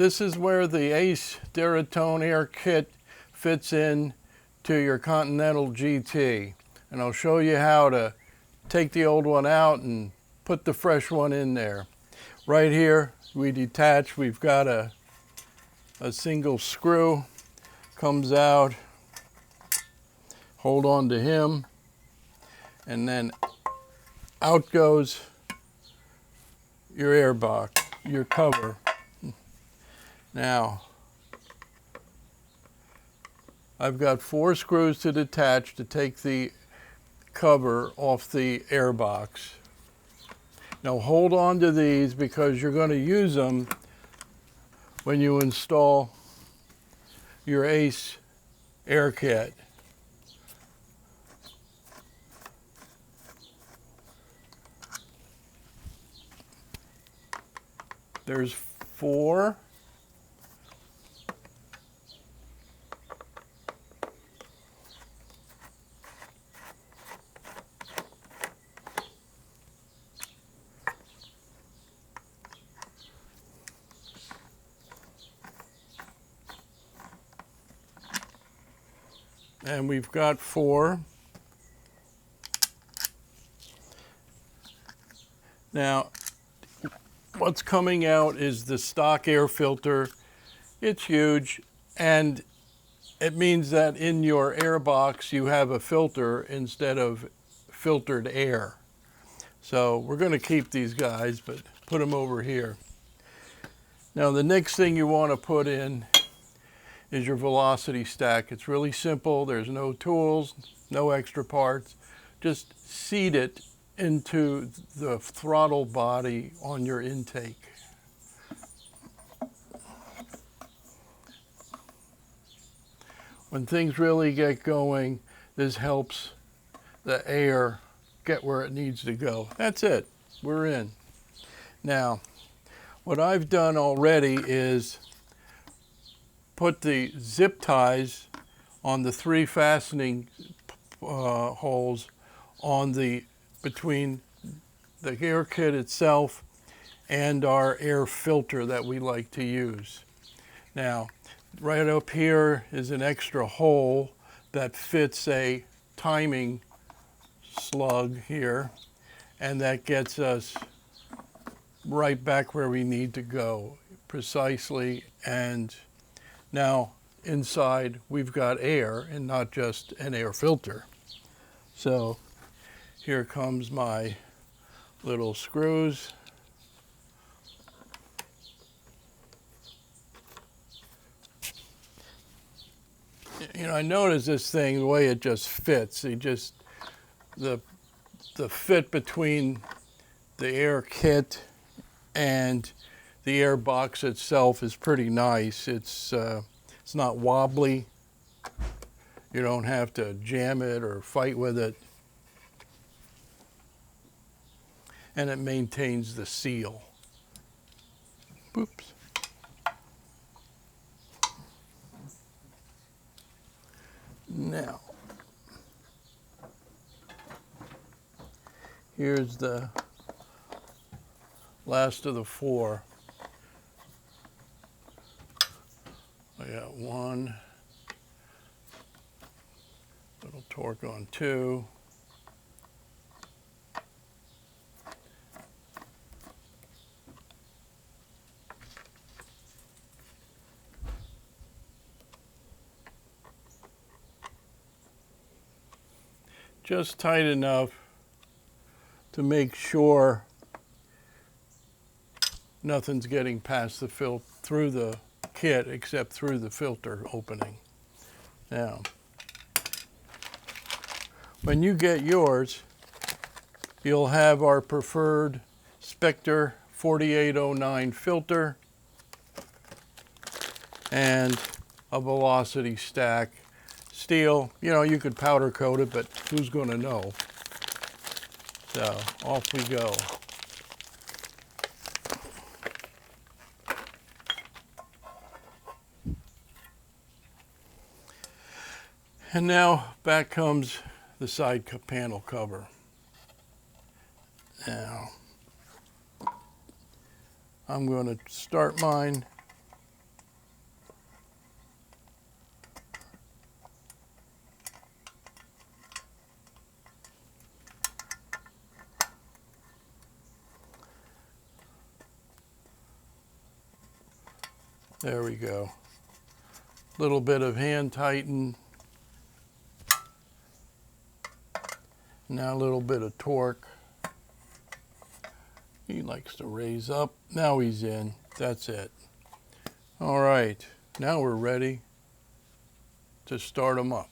this is where the Ace Duratone Air Kit fits in to your Continental GT. And I'll show you how to take the old one out and put the fresh one in there. Right here, we detach. We've got a single screw, comes out, hold on to him, and then out goes your air box, your cover. Now, I've got 4 screws to detach to take the cover off the air box. Now hold on to these because you're going to use them when you install your Ace Air Kit. There's 4. And we've got 4. Now, what's coming out is the stock air filter. It's huge, and it means that in your air box you have a filter instead of filtered air. So we're going to keep these guys, but put them over here. Now the next thing you want to put in is your velocity stack. It's really simple. There's no tools, no extra parts. Just seat it into the throttle body on your intake. When things really get going, this helps the air get where it needs to go. That's it. We're in. Now, what I've done already is put the zip ties on the 3 fastening holes on the between the air kit itself and our air filter that we like to use. Now, right up here is an extra hole that fits a timing slug here, and that gets us right back where we need to go precisely. And now inside we've got air and not just an air filter. So here comes my little screws. You know, I noticed this thing, the way it just fits. The fit between the air kit and the air box itself is pretty nice. It's not wobbly. You don't have to jam it or fight with it. And it maintains the seal. Oops. Now, here's the last of the 4. I got 1, little torque on 2. Just tight enough to make sure nothing's getting past the through the kit except through the filter opening. Now, when you get yours, you'll have our preferred Spectre 4809 filter and a velocity stack. Steel, you know, you could powder coat it, but who's going to know? So off we go. And now back comes the side panel cover. Now, I'm going to start mine There we go. Little bit of hand tighten. Now a little bit of torque. He likes to raise up. Now he's in. That's it. All right, now we're ready to start him up.